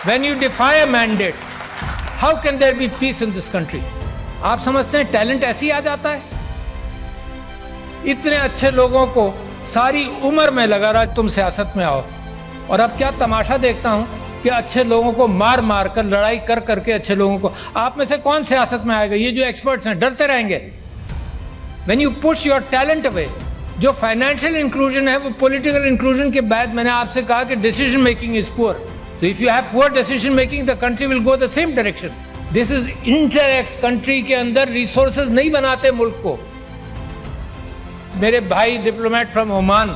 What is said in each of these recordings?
When you defy a mandate, how can there be peace in this country? آپ سمجھتے ہیں talent ایسے ہی آ جاتا ہے؟ اتنے اچھے لوگوں کو ساری عمر میں لگا رہا تم سیاست میں آؤ، اور اب کیا تماشا دیکھتا ہوں کہ اچھے لوگوں کو مار مار کر، لڑائی کر کر کے اچھے لوگوں کو، آپ میں سے کون سیاست میں آئے گا؟ یہ جو ایکسپرٹس ہیں ڈرتے رہیں گے. When you push your talent away, جو فائنینشیل انکلوژن ہے وہ پولیٹیکل انکلوژن کے بعد میں نے آپ سے کہا کہ ڈیسیژن میکنگ از پور. So if you have poor decision making, the country will go the same direction. This is interact country کے اندر ریسورسز نہیں بناتے ملک کو. میرے بھائی diplomat from Oman,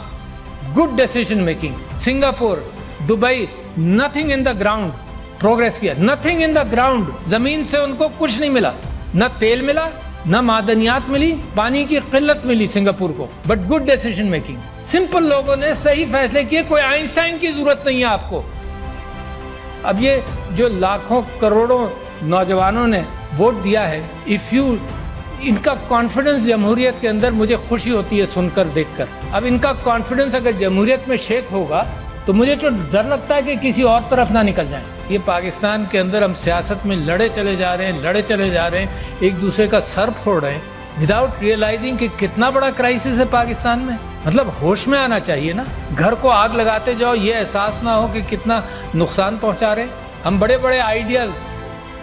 good decision making. Singapore, Dubai, nothing in the ground progress کیا، nothing in the ground. زمین سے ان کو کچھ نہیں ملا، نہ تیل ملا، نہ معدنیات ملی، پانی کی قلت ملی سنگاپور کو، but good decision making. Simple لوگوں نے صحیح فیصلے کیے، کوئی آئنسٹائن کی ضرورت نہیں ہے آپ کو. اب یہ جو لاکھوں کروڑوں نوجوانوں نے ووٹ دیا ہے، ان کا کانفیڈنس جمہوریت کے اندر مجھے خوشی ہوتی ہے سن کر، دیکھ کر. اب ان کا کانفیڈنس اگر جمہوریت میں شیک ہوگا تو مجھے تو ڈر لگتا ہے کہ کسی اور طرف نہ نکل جائیں. یہ پاکستان کے اندر ہم سیاست میں لڑے چلے جا رہے ہیں، ایک دوسرے کا سر پھوڑ رہے ہیں وداؤٹ ریئلائزنگ کہ کتنا بڑا کرائسس ہے پاکستان میں. مطلب ہوش میں آنا چاہیے نا. گھر کو آگ لگاتے جاؤ، یہ احساس نہ ہو کہ کتنا نقصان پہنچا رہے ہیں. ہم بڑے بڑے آئیڈیاز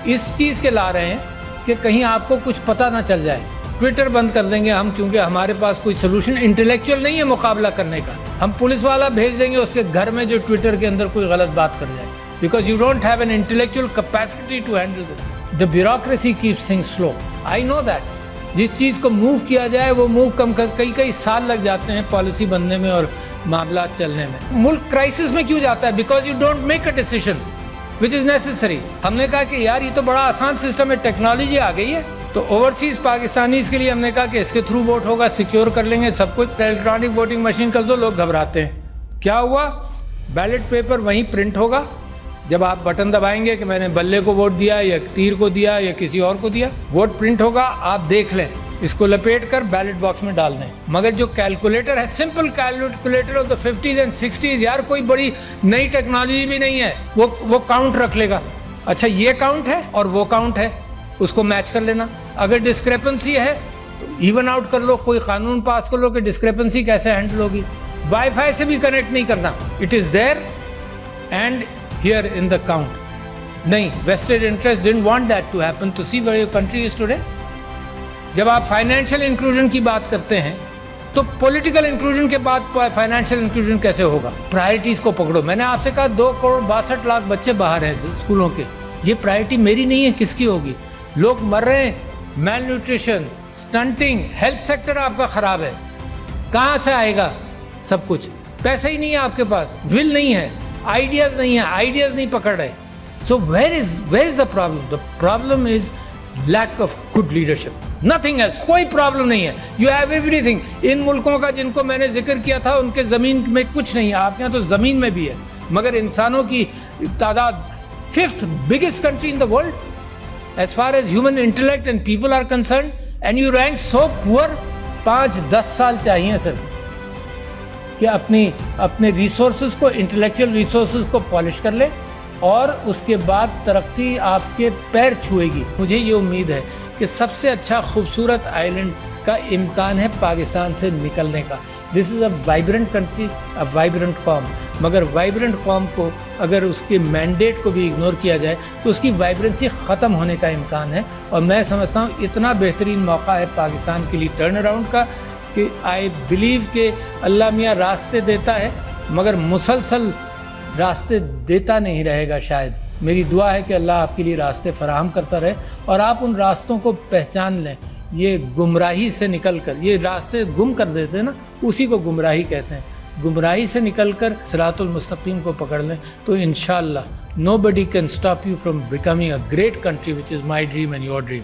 اس چیز کے لا رہے ہیں کہ کہیں آپ کو کچھ پتہ نہ چل جائے. ٹویٹر بند کر دیں گے ہم، کیونکہ ہمارے پاس کوئی سلوشن انٹلیکچوئل نہیں ہے مقابلہ کرنے کا. ہم پولیس والا بھیج دیں گے اس کے گھر میں جو ٹویٹر کے اندر کوئی غلط بات کر جائے، because you don't have an intellectual capacity to handle this. The bureaucracy keeps things slow. I know that. جس چیز کو موو کیا جائے وہ موو کئی سال لگ جاتے ہیں پالیسی بننے میں اور معاملات چلنے میں. ملک کرائسس میں کیوں جاتا ہے؟ Because you don't make a decision which is necessary. ہم نے کہا کہ یار یہ تو بڑا آسان سسٹم ہے، ٹیکنالوجی آ گئی ہے، تو اوورسیز پاکستانیز کے لیے ہم نے کہا کہ اس کے تھرو ووٹ ہوگا، سیکیور کر لیں گے سب کچھ. الیکٹرانک ووٹنگ مشین کر دو، لوگ گھبراتے ہیں. کیا ہوا؟ بیلٹ پیپر وہیں پرنٹ ہوگا. جب آپ بٹن دبائیں گے کہ میں نے بلے کو ووٹ دیا یا تیر کو دیا یا کسی اور کو دیا، ووٹ پرنٹ ہوگا، آپ دیکھ لیں، اس کو لپیٹ کر بیلٹ باکس میں ڈال دیں. مگر جو کیلکولیٹر ہے، simple calculator of the 50s and 60s، یار کوئی بڑی نئی ٹیکنالوجی بھی نہیں ہے، وہ کاؤنٹ رکھ لے گا. اچھا یہ کاؤنٹ ہے اور وہ کاؤنٹ ہے، اس کو میچ کر لینا. اگر ڈسکریپنسی ہے ایون آؤٹ کر لو، کوئی قانون پاس کر لو کہ ڈسکریپنسی کیسے ہینڈل ہوگی. وائی فائی سے بھی کنیکٹ نہیں کرنا، it is there and here in the count. نہیں، vested interest didn't want that to happen. To see where your country is today. جب آپ فائنینشیل انکلوژن کی بات کرتے ہیں تو پولیٹیکل انکلوژن کے بعد فائنینشیل انکلوژن کیسے ہوگا؟ پرائرٹیز کو پکڑو. میں نے آپ سے کہا 2.62 کروڑ بچے باہر ہیں اسکولوں کے. یہ پرائرٹی میری نہیں ہے، کس کی ہوگی؟ لوگ مر رہے ہیں، میل نیوٹریشن، سٹنٹنگ، ہیلتھ سیکٹر آپ کا خراب ہے. کہاں سے آئے گا سب کچھ؟ پیسہ ہی نہیں ہے آپ کے پاس، ول نہیں ہے، آئیڈیاز نہیں ہے، آئیڈیاز نہیں پکڑ رہے. So where is the problem? The problem is lack of good leadership. Nothing else. کوئی پرابلم نہیں ہے. You have everything. ان ملکوں کا جن کو میں نے ذکر کیا تھا ان کے زمین میں کچھ نہیں ہے، آپ کے یہاں تو زمین میں بھی ہے، مگر انسانوں کی تعداد 5th biggest country in the world as far as human intellect and people are concerned, and you rank so poor. 5-10 سال چاہیے سر کہ اپنے ریسورسز کو، انٹلیکچوئل ریسورسز کو پالش کر لے، اور اس کے بعد ترقی آپ کے پیر چھوئے گی. مجھے یہ امید ہے کہ سب سے اچھا خوبصورت آئیلینڈ کا امکان ہے پاکستان سے نکلنے کا. دس از اے وائبرنٹ کنٹری، اے وائبرنٹ قوم. مگر وائبرنٹ قوم کو اگر اس کے مینڈیٹ کو بھی اگنور کیا جائے تو اس کی وائبرنسی ختم ہونے کا امکان ہے. اور میں سمجھتا ہوں اتنا بہترین موقع ہے پاکستان کے لیے ٹرن اراؤنڈ کا کہ آئی بلیو کہ اللہ میاں راستے دیتا ہے مگر مسلسل راستے دیتا نہیں رہے گا شاید. میری دعا ہے کہ اللہ آپ کے لیے راستے فراہم کرتا رہے اور آپ ان راستوں کو پہچان لیں. یہ گمراہی سے نکل کر، یہ راستے گم کر دیتے ہیں نا، اسی کو گمراہی کہتے ہیں. گمراہی سے نکل کر صراط المستقیم کو پکڑ لیں تو انشاءاللہ nobody can stop you from becoming a great country, which is my dream and your dream.